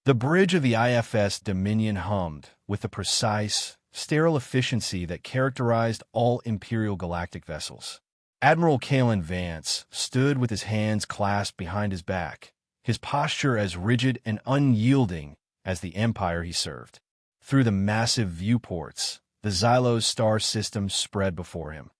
The bridge of the IFS Dominion hummed with the precise, sterile efficiency that characterized all Imperial galactic vessels. Admiral Kalen Vance stood with his hands clasped behind his back, his posture as rigid and unyielding as the empire he served. Through the massive viewports, the Xylos star system spread before him,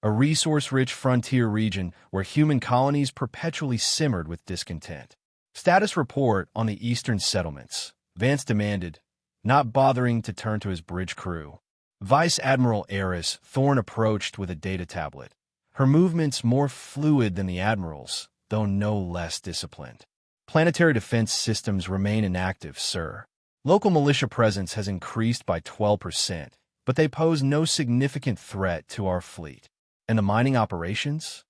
a resource-rich frontier region where human colonies perpetually simmered with discontent. Status report on the eastern settlements, Vance demanded, not bothering to turn to his bridge crew. Vice Admiral Eris Thorne approached with a data tablet, her movements more fluid than the Admiral's, though no less disciplined. Planetary defense systems remain inactive, sir. Local militia presence has increased by 12%, but they pose no significant threat to our fleet. And the mining operations?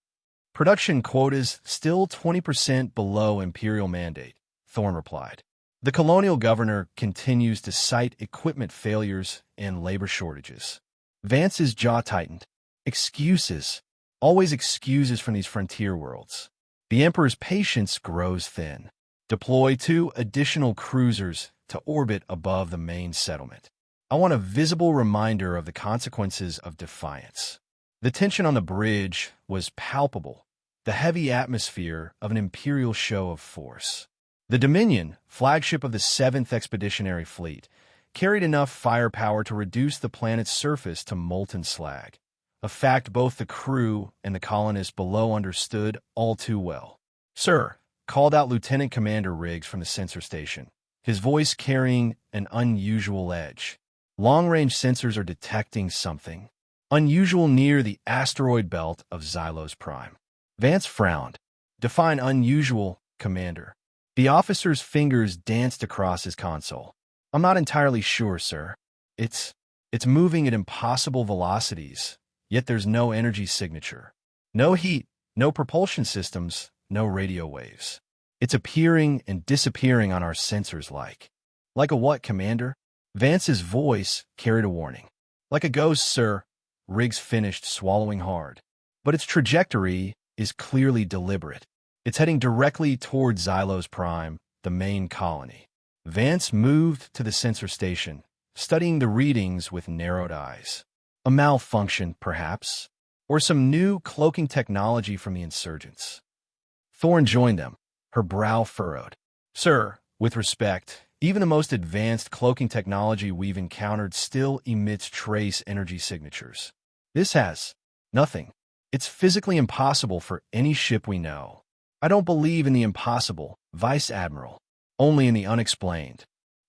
Production quotas still 20% below Imperial mandate, Thorne replied. The colonial governor continues to cite equipment failures and labor shortages. Vance's jaw tightened. Excuses. Always excuses from these frontier worlds. The Emperor's patience grows thin. Deploy 2 additional cruisers to orbit above the main settlement. I want a visible reminder of the consequences of defiance. The tension on the bridge was palpable, the heavy atmosphere of an Imperial show of force. The Dominion, flagship of the 7th Expeditionary Fleet, carried enough firepower to reduce the planet's surface to molten slag, a fact both the crew and the colonists below understood all too well. "Sir," called out Lieutenant Commander Riggs from the sensor station, his voice carrying an unusual edge. "Long-range sensors are detecting something unusual near the asteroid belt of Xylos Prime." Vance frowned. "Define unusual, Commander." The officer's fingers danced across his console. "I'm not entirely sure, sir. It's moving at impossible velocities, yet there's no energy signature. No heat, no propulsion systems, no radio waves. It's appearing and disappearing on our sensors like a what, Commander?" Vance's voice carried a warning. "Like a ghost, sir," Riggs finished, swallowing hard. "But its trajectory is clearly deliberate. It's heading directly toward Xylos Prime, the main colony." Vance moved to the sensor station, studying the readings with narrowed eyes. A malfunction, perhaps, or some new cloaking technology from the insurgents. Thorne joined them, her brow furrowed. "Sir, with respect, even the most advanced cloaking technology we've encountered still emits trace energy signatures. This has nothing. It's physically impossible for any ship we know." "I don't believe in the impossible, Vice Admiral. Only in the unexplained."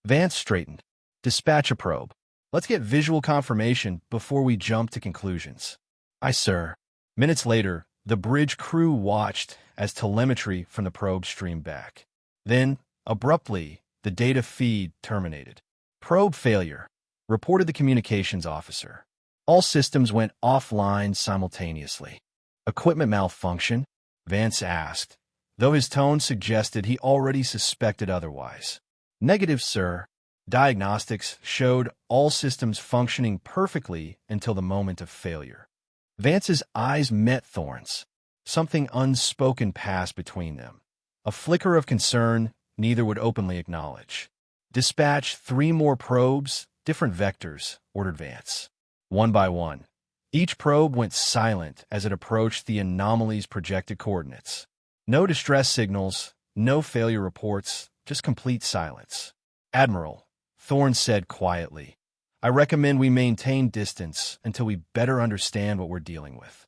Vance straightened. "Dispatch a probe. Let's get visual confirmation before we jump to conclusions." "Aye, sir." Minutes later, the bridge crew watched as telemetry from the probe streamed back. Then, abruptly, the data feed terminated. "Probe failure," reported the communications officer. All systems went offline simultaneously. "Equipment malfunction?" Vance asked, though his tone suggested he already suspected otherwise. "Negative, sir. Diagnostics showed all systems functioning perfectly until the moment of failure." Vance's eyes met Thorne's. Something unspoken passed between them. A flicker of concern neither would openly acknowledge. "Dispatch 3 more probes, different vectors," ordered Vance. One by one, each probe went silent as it approached the anomaly's projected coordinates. No distress signals, no failure reports, just complete silence. "Admiral," Thorne said quietly, "I recommend we maintain distance until we better understand what we're dealing with."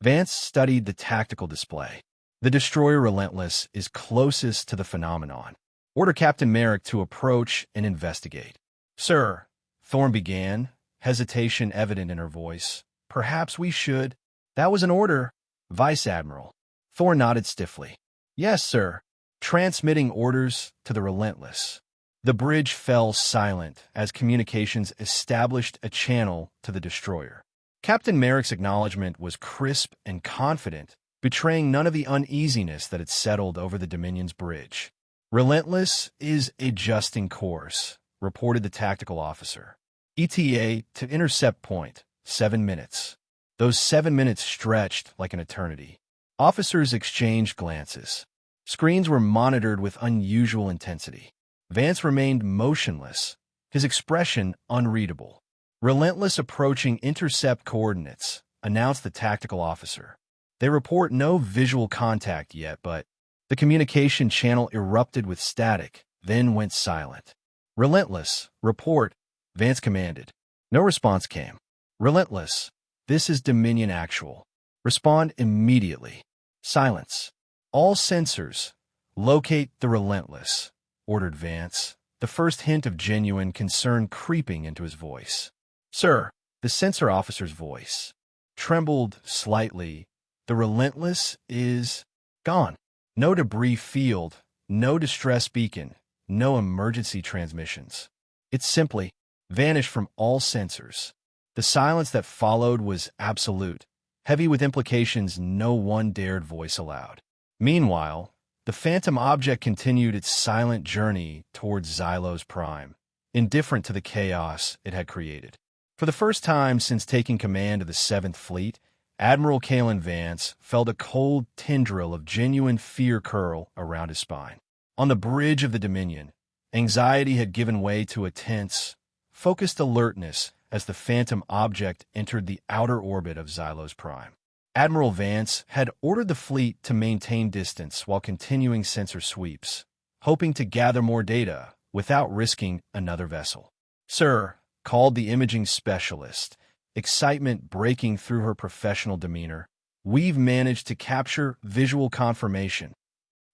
Vance studied the tactical display. "The destroyer Relentless is closest to the phenomenon. Order Captain Merrick to approach and investigate." "Sir," Thorne began, hesitation evident in her voice, "perhaps we should—" "That was an order, Vice Admiral." Thorne nodded stiffly. "Yes, sir. Transmitting orders to the Relentless." The bridge fell silent as communications established a channel to the destroyer. Captain Merrick's acknowledgement was crisp and confident, betraying none of the uneasiness that had settled over the Dominion's bridge. "Relentless is adjusting course," reported the tactical officer. "ETA to intercept point, 7 minutes." Those 7 minutes stretched like an eternity. Officers exchanged glances. Screens were monitored with unusual intensity. Vance remained motionless, his expression unreadable. Relentless approaching intercept coordinates, announced the tactical officer. They report no visual contact yet, but the communication channel erupted with static, then went silent. Relentless, report, Vance commanded. No response came. Relentless, this is Dominion Actual. Respond immediately. Silence. All sensors, locate the Relentless, ordered Vance, the first hint of genuine concern creeping into his voice. Sir, the sensor officer's voice trembled slightly. The Relentless is gone. No debris field, no distress beacon, no emergency transmissions. It simply vanished from all sensors. The silence that followed was absolute, heavy with implications no one dared voice aloud. Meanwhile, the phantom object continued its silent journey towards Xylos Prime, indifferent to the chaos it had created. For the first time since taking command of the 7th Fleet, Admiral Kalen Vance felt a cold tendril of genuine fear curl around his spine. On the bridge of the Dominion, anxiety had given way to a tense, focused alertness as the phantom object entered the outer orbit of Xylos Prime. Admiral Vance had ordered the fleet to maintain distance while continuing sensor sweeps, hoping to gather more data without risking another vessel. Sir, called the imaging specialist, excitement breaking through her professional demeanor, we've managed to capture visual confirmation.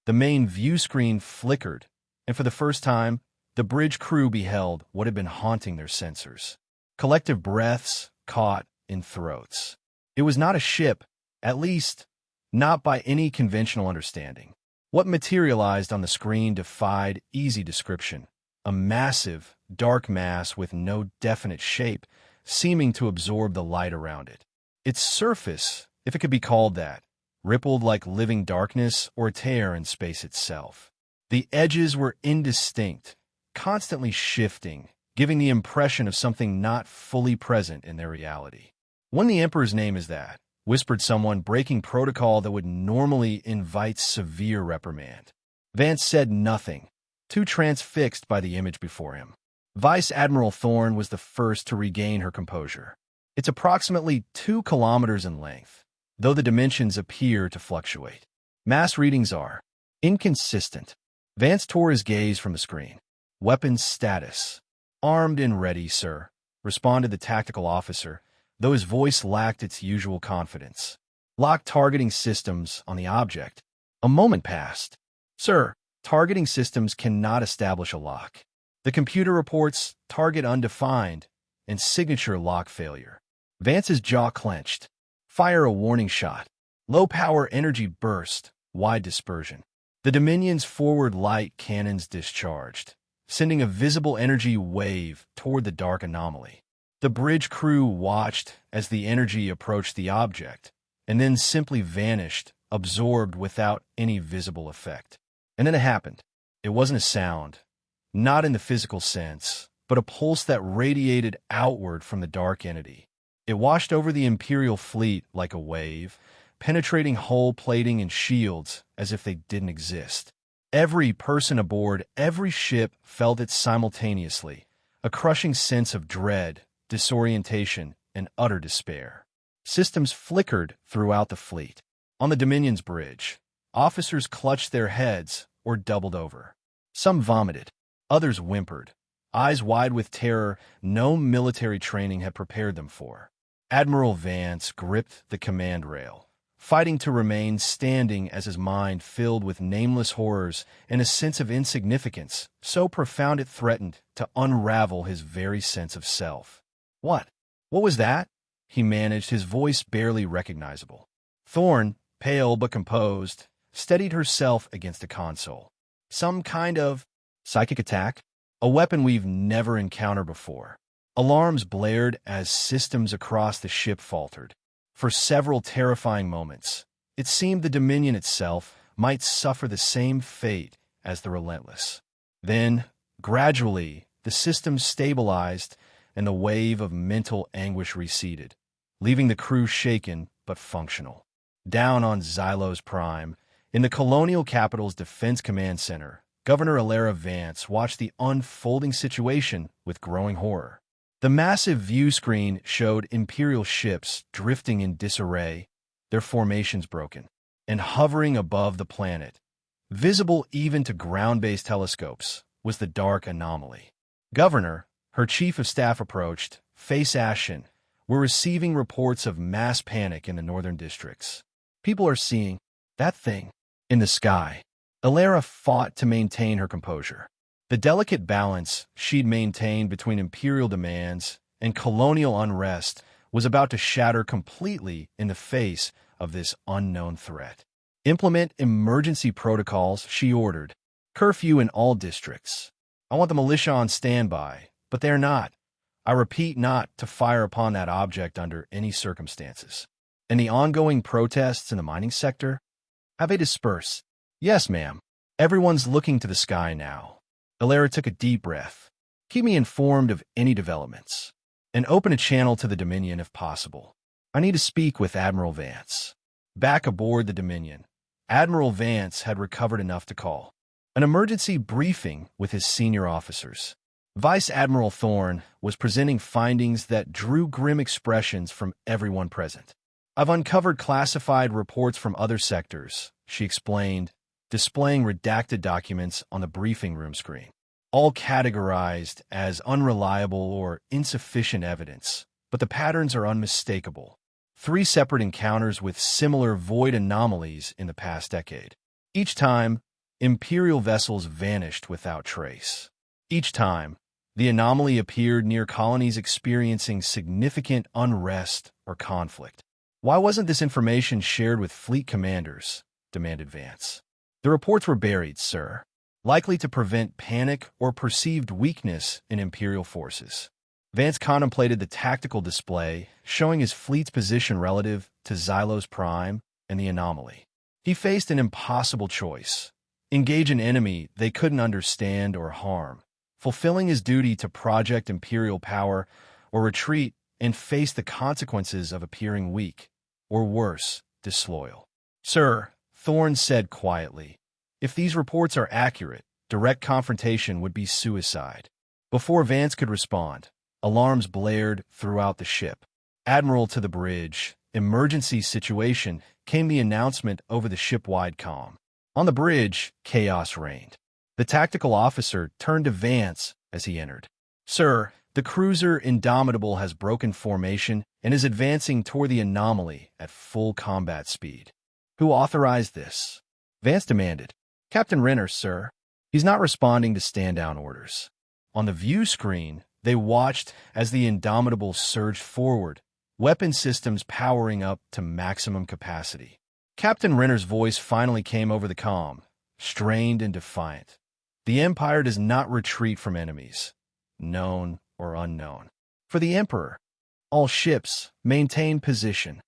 The main view screen flickered, and for the first time, the bridge crew beheld what had been haunting their sensors. Collective breaths caught in throats. It was not a ship, at least not by any conventional understanding. What materialized on the screen defied easy description. A massive, dark mass with no definite shape, seeming to absorb the light around it. Its surface, if it could be called that, rippled like living darkness or tear in space itself. The edges were indistinct, constantly shifting, giving the impression of something not fully present in their reality. When the Emperor's name is that, whispered someone, breaking protocol that would normally invite severe reprimand. Vance said nothing, too transfixed by the image before him. Vice Admiral Thorne was the first to regain her composure. It's approximately 2 kilometers in length, though the dimensions appear to fluctuate. Mass readings are inconsistent. Vance tore his gaze from the screen. Weapons status. Armed and ready, sir, responded the tactical officer, though his voice lacked its usual confidence. Lock targeting systems on the object. A moment passed. Sir, targeting systems cannot establish a lock. The computer reports target undefined and signature lock failure. Vance's jaw clenched. Fire a warning shot. Low power energy burst, wide dispersion. The Dominion's forward light cannons discharged, sending a visible energy wave toward the dark anomaly. The bridge crew watched as the energy approached the object, and then simply vanished, absorbed without any visible effect. And then it happened. It wasn't a sound, not in the physical sense, but a pulse that radiated outward from the dark entity. It washed over the Imperial fleet like a wave, penetrating hull plating and shields as if they didn't exist. Every person aboard every ship felt it simultaneously, a crushing sense of dread, disorientation, and utter despair. Systems flickered throughout the fleet. On the Dominion's bridge, officers clutched their heads or doubled over. Some vomited, others whimpered, eyes wide with terror no military training had prepared them for. Admiral Vance gripped the command rail, fighting to remain standing as his mind filled with nameless horrors and a sense of insignificance so profound it threatened to unravel his very sense of self. What? What was that? He managed, his voice barely recognizable. Thorne, pale but composed, steadied herself against a console. Some kind of psychic attack? A weapon we've never encountered before. Alarms blared as systems across the ship faltered. For several terrifying moments, it seemed the Dominion itself might suffer the same fate as the Relentless. Then, gradually, the system stabilized and the wave of mental anguish receded, leaving the crew shaken but functional. Down on Xylos Prime, in the colonial capital's Defense Command Center, Governor Alara Vance watched the unfolding situation with growing horror. The massive view screen showed Imperial ships drifting in disarray, their formations broken, and hovering above the planet. Visible even to ground-based telescopes was the dark anomaly. Governor, her chief of staff approached, face ashen. We're receiving reports of mass panic in the northern districts. People are seeing that thing in the sky. Alara fought to maintain her composure. The delicate balance she'd maintained between imperial demands and colonial unrest was about to shatter completely in the face of this unknown threat. Implement emergency protocols, she ordered. Curfew in all districts. I want the militia on standby, but they're not. I repeat, not to fire upon that object under any circumstances. And the ongoing protests in the mining sector? Have they dispersed? Yes, ma'am. Everyone's looking to the sky now. Alara took a deep breath. Keep me informed of any developments. And open a channel to the Dominion if possible. I need to speak with Admiral Vance. Back aboard the Dominion, Admiral Vance had recovered enough to call an emergency briefing with his senior officers. Vice Admiral Thorne was presenting findings that drew grim expressions from everyone present. I've uncovered classified reports from other sectors, she explained, displaying redacted documents on the briefing room screen, all categorized as unreliable or insufficient evidence, but the patterns are unmistakable. 3 separate encounters with similar void anomalies in the past decade. Each time, Imperial vessels vanished without trace. Each time, the anomaly appeared near colonies experiencing significant unrest or conflict. Why wasn't this information shared with fleet commanders? Demanded Vance. The reports were buried, sir, likely to prevent panic or perceived weakness in Imperial forces. Vance contemplated the tactical display, showing his fleet's position relative to Xylos Prime and the anomaly. He faced an impossible choice: engage an enemy they couldn't understand or harm, fulfilling his duty to project Imperial power, or retreat and face the consequences of appearing weak, or worse, disloyal. Sir, Thorne said quietly, if these reports are accurate, direct confrontation would be suicide. Before Vance could respond, alarms blared throughout the ship. Admiral to the bridge, emergency situation, came the announcement over the ship-wide comm. On the bridge, chaos reigned. The tactical officer turned to Vance as he entered. Sir, the cruiser Indomitable has broken formation and is advancing toward the anomaly at full combat speed. Who authorized this? Vance demanded. Captain Renner, sir. He's not responding to stand-down orders. On the view screen, they watched as the Indomitable surged forward, weapon systems powering up to maximum capacity. Captain Renner's voice finally came over the comm, strained and defiant. The Empire does not retreat from enemies, known or unknown. For the Emperor, all ships maintain position.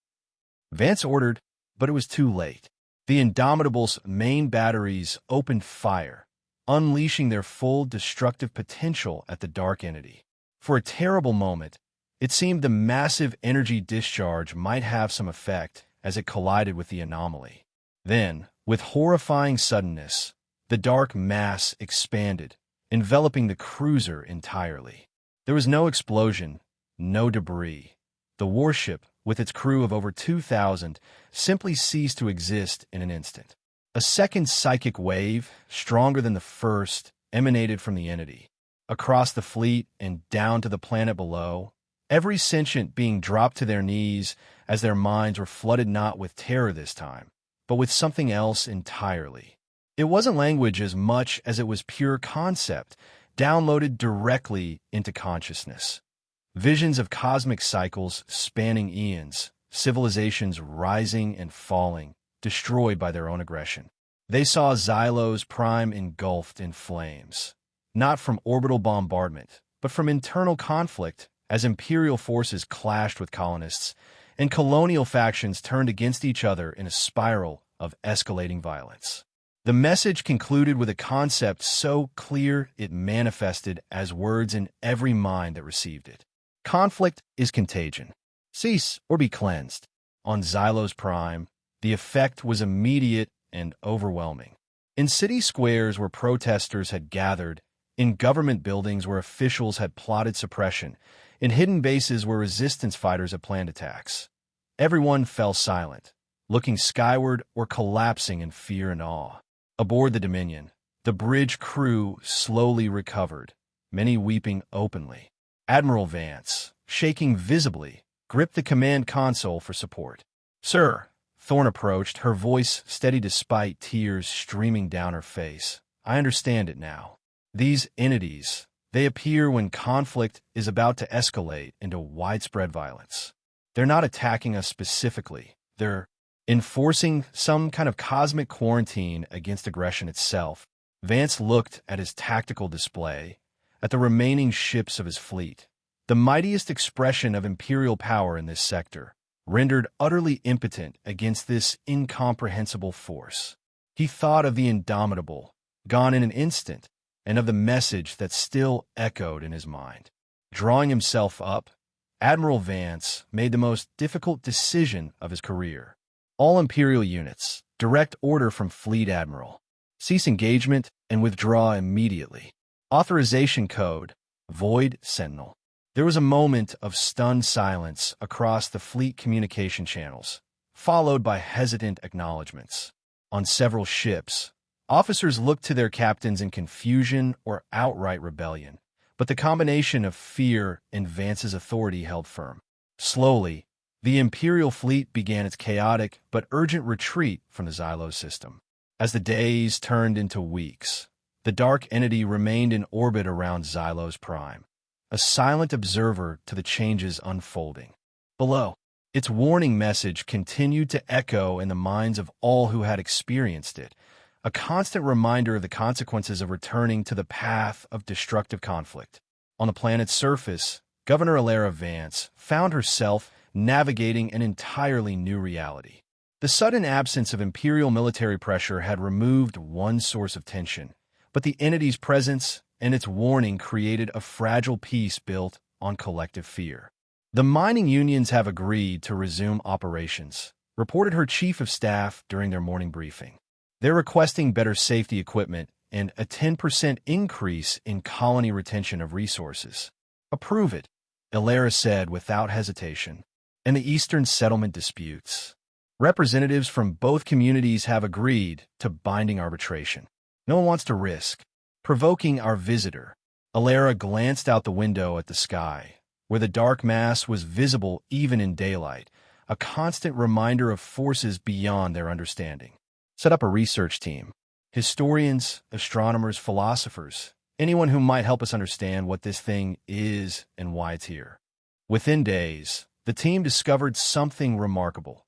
Vance ordered, but it was too late. The Indomitable's main batteries opened fire, unleashing their full destructive potential at the dark entity. For a terrible moment, it seemed the massive energy discharge might have some effect as it collided with the anomaly. Then, with horrifying suddenness, the dark mass expanded, enveloping the cruiser entirely. There was no explosion, no debris. The warship, with its crew of over 2,000, simply ceased to exist in an instant. A second psychic wave, stronger than the first, emanated from the entity. Across the fleet and down to the planet below, every sentient being dropped to their knees as their minds were flooded not with terror this time, but with something else entirely. It wasn't language as much as it was pure concept, downloaded directly into consciousness. Visions of cosmic cycles spanning eons, civilizations rising and falling, destroyed by their own aggression. They saw Xylos Prime engulfed in flames, not from orbital bombardment, but from internal conflict as Imperial forces clashed with colonists, and colonial factions turned against each other in a spiral of escalating violence. The message concluded with a concept so clear it manifested as words in every mind that received it. Conflict is contagion. Cease or be cleansed. On Xylos Prime, the effect was immediate and overwhelming. In city squares where protesters had gathered, in government buildings where officials had plotted suppression, in hidden bases where resistance fighters had planned attacks. Everyone fell silent, looking skyward or collapsing in fear and awe. Aboard the Dominion, the bridge crew slowly recovered, many weeping openly. Admiral Vance, shaking visibly, gripped the command console for support. "Sir," Thorne approached, her voice steady despite tears streaming down her face. "I understand it now. These entities, they appear when conflict is about to escalate into widespread violence. They're not attacking us specifically. They're enforcing some kind of cosmic quarantine against aggression itself." Vance looked at his tactical display, at the remaining ships of his fleet, the mightiest expression of imperial power in this sector, rendered utterly impotent against this incomprehensible force. He thought of the Indomitable, gone in an instant, and of the message that still echoed in his mind. Drawing himself up, Admiral Vance made the most difficult decision of his career. "All Imperial units, direct order from Fleet Admiral. Cease engagement and withdraw immediately. Authorization code, Void Sentinel." There was a moment of stunned silence across the fleet communication channels, followed by hesitant acknowledgments. On several ships, officers looked to their captains in confusion or outright rebellion, but the combination of fear and Vance's authority held firm. Slowly, the Imperial fleet began its chaotic but urgent retreat from the Xylo system. As the days turned into weeks, the dark entity remained in orbit around Xylo's prime, a silent observer to the changes unfolding. Below, its warning message continued to echo in the minds of all who had experienced it, a constant reminder of the consequences of returning to the path of destructive conflict. On the planet's surface, Governor Alara Vance found herself navigating an entirely new reality. The sudden absence of Imperial military pressure had removed one source of tension, but the entity's presence and its warning created a fragile peace built on collective fear. "The mining unions have agreed to resume operations," reported her chief of staff during their morning briefing. "They're requesting better safety equipment and a 10% increase in colony retention of resources." "Approve it," Alara said without hesitation. "And the Eastern settlement disputes. Representatives from both communities have agreed to binding arbitration. No one wants to risk provoking our visitor." Alara glanced out the window at the sky, where the dark mass was visible even in daylight, a constant reminder of forces beyond their understanding. "Set up a research team. Historians, astronomers, philosophers, anyone who might help us understand what this thing is and why it's here." Within days, the team discovered something remarkable.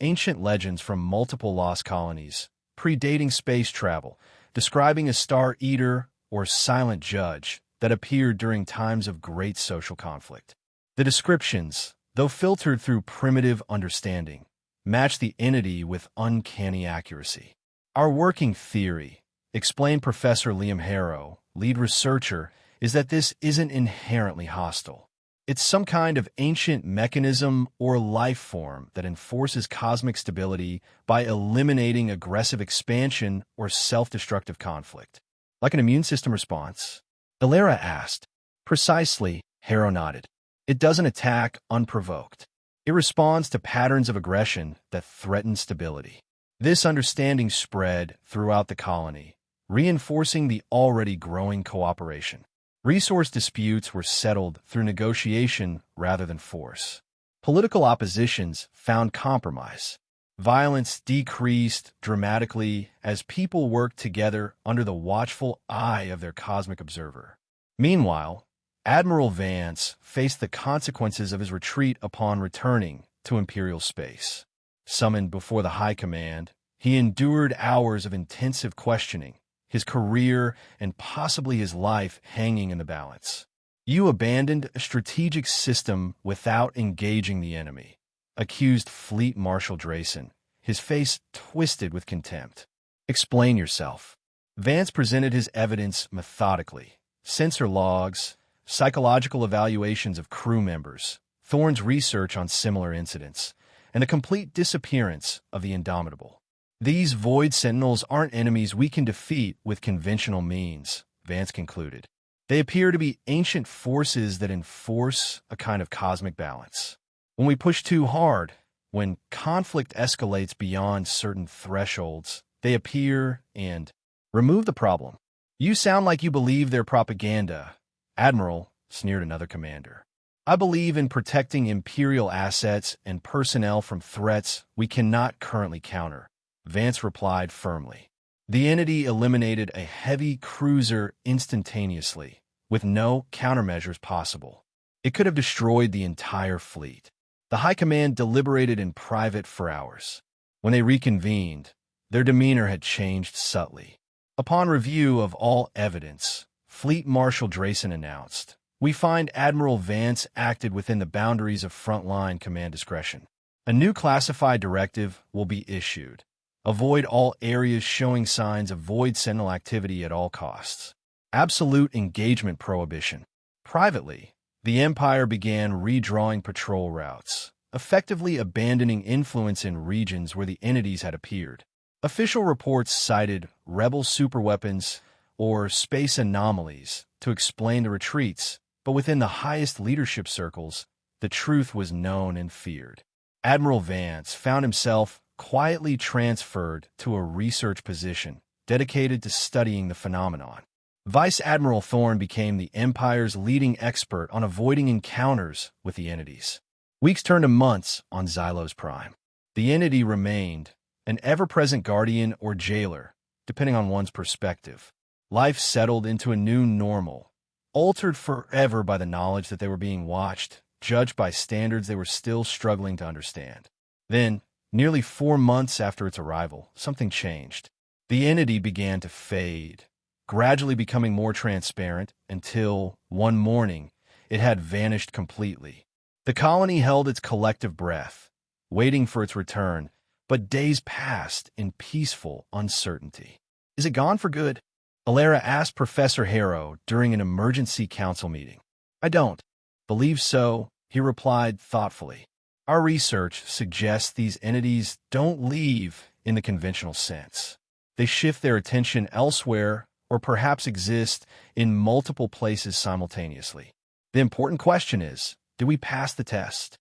Ancient legends from multiple lost colonies, predating space travel, describing a star eater or silent judge that appeared during times of great social conflict. The descriptions, though filtered through primitive understanding, matched the entity with uncanny accuracy. "Our working theory," explained Professor Liam Harrow, lead researcher, "is that this isn't inherently hostile. It's some kind of ancient mechanism or life form that enforces cosmic stability by eliminating aggressive expansion or self-destructive conflict." "Like an immune system response?" Alara asked. "Precisely," Harrow nodded. "It doesn't attack unprovoked. It responds to patterns of aggression that threaten stability." This understanding spread throughout the colony, reinforcing the already growing cooperation. Resource disputes were settled through negotiation rather than force. Political oppositions found compromise. Violence decreased dramatically as people worked together under the watchful eye of their cosmic observer. Meanwhile, Admiral Vance faced the consequences of his retreat upon returning to Imperial space. Summoned before the High Command, he endured hours of intensive questioning, his career and possibly his life hanging in the balance. "You abandoned a strategic system without engaging the enemy," accused Fleet Marshal Drayson, his face twisted with contempt. "Explain yourself." Vance presented his evidence methodically. Sensor logs, psychological evaluations of crew members, Thorne's research on similar incidents, and the complete disappearance of the Indomitable. These Void Sentinels aren't enemies we can defeat with conventional means, Vance concluded. They appear to be ancient forces that enforce a kind of cosmic balance. When we push too hard, when conflict escalates beyond certain thresholds, they appear and remove the problem. You sound like you believe their propaganda, Admiral, sneered another commander. I believe in protecting Imperial assets and personnel from threats we cannot currently counter, Vance replied firmly. The entity eliminated a heavy cruiser instantaneously, with no countermeasures possible. It could have destroyed the entire fleet. The High Command deliberated in private for hours. When they reconvened, their demeanor had changed subtly. Upon review of all evidence, Fleet Marshal Drayson announced, "We find Admiral Vance acted within the boundaries of frontline command discretion. A new classified directive will be issued. Avoid all areas showing signs of Void Sentinel activity at all costs. Absolute engagement prohibition." Privately, the Empire began redrawing patrol routes, effectively abandoning influence in regions where the entities had appeared. Official reports cited rebel superweapons or space anomalies to explain the retreats, but within the highest leadership circles, the truth was known and feared. Admiral Vance found himself quietly transferred to a research position dedicated to studying the phenomenon. Vice Admiral Thorne became the Empire's leading expert on avoiding encounters with the entities. Weeks turned to months on Xylos Prime. The entity remained an ever-present guardian or jailer, depending on one's perspective. Life settled into a new normal, altered forever by the knowledge that they were being watched, judged by standards they were still struggling to understand. Then, nearly 4 months after its arrival, something changed. The entity began to fade, gradually becoming more transparent until, one morning, it had vanished completely. The colony held its collective breath, waiting for its return, but days passed in peaceful uncertainty. "Is it gone for good?" Alara asked Professor Harrow during an emergency council meeting. "I don't believe so," he replied thoughtfully. "Our research suggests these entities don't leave in the conventional sense. They shift their attention elsewhere or perhaps exist in multiple places simultaneously. The important question is, did we pass the test?"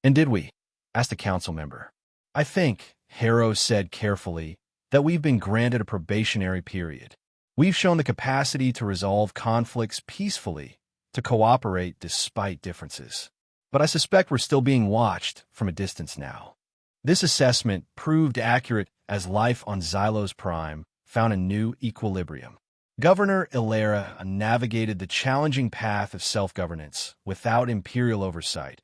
"And did we?" asked a council member. "I think," Harrow said carefully, "that we've been granted a probationary period. We've shown the capacity to resolve conflicts peacefully, to cooperate despite differences. But I suspect we're still being watched from a distance now." This assessment proved accurate as life on Xylos Prime found a new equilibrium. Governor Ilera navigated the challenging path of self-governance without imperial oversight,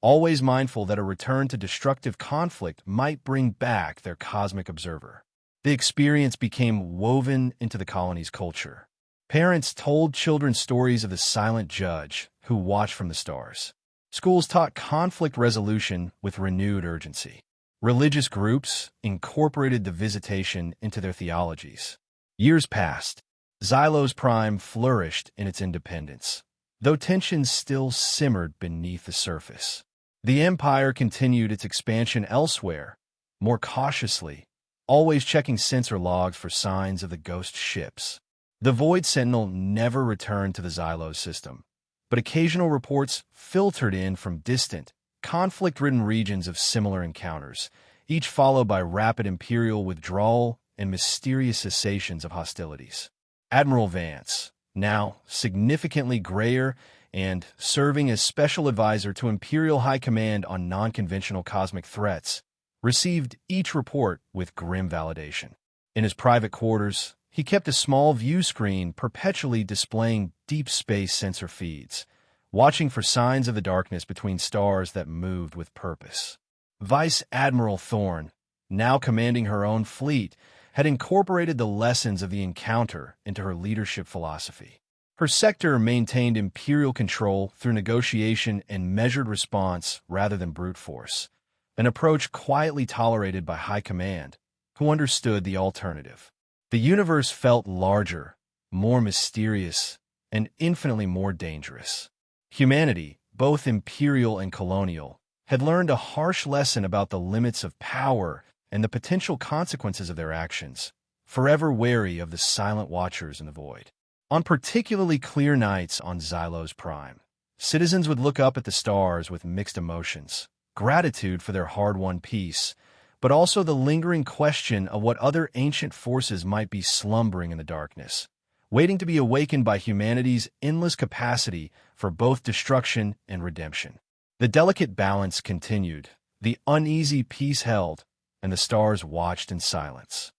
always mindful that a return to destructive conflict might bring back their cosmic observer. The experience became woven into the colony's culture. Parents told children stories of the silent judge who watched from the stars. Schools taught conflict resolution with renewed urgency. Religious groups incorporated the visitation into their theologies. Years passed. Xylos Prime flourished in its independence, though tensions still simmered beneath the surface. The Empire continued its expansion elsewhere, more cautiously, always checking sensor logs for signs of the ghost ships. The Void Sentinel never returned to the Xylos system, but occasional reports filtered in from distant, conflict-ridden regions of similar encounters, each followed by rapid Imperial withdrawal and mysterious cessations of hostilities. Admiral Vance, now significantly grayer and serving as special advisor to Imperial High Command on non-conventional cosmic threats, received each report with grim validation. In his private quarters, he kept a small view screen perpetually displaying deep space sensor feeds, watching for signs of the darkness between stars that moved with purpose. Vice Admiral Thorne, now commanding her own fleet, had incorporated the lessons of the encounter into her leadership philosophy. Her sector maintained Imperial control through negotiation and measured response rather than brute force, an approach quietly tolerated by High Command, who understood the alternative. The universe felt larger, more mysterious, and infinitely more dangerous. Humanity, both imperial and colonial, had learned a harsh lesson about the limits of power and the potential consequences of their actions, forever wary of the silent watchers in the void. On particularly clear nights on Xylos Prime, citizens would look up at the stars with mixed emotions, gratitude for their hard-won peace, but also the lingering question of what other ancient forces might be slumbering in the darkness, waiting to be awakened by humanity's endless capacity for both destruction and redemption. The delicate balance continued, the uneasy peace held, and the stars watched in silence.